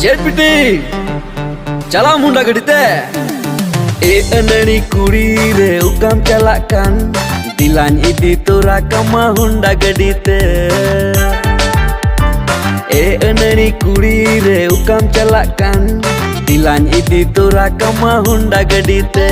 जेठ पिटी चला मुंडा गड़ीते ए अननी कुड़ी रे उकाम चला कान दिलान इदी तोरा कमा हुंडा गड़ीते ए अननी कुड़ी रे उकाम चला कान दिलान इदी तोरा कमा हुंडा गड़ीते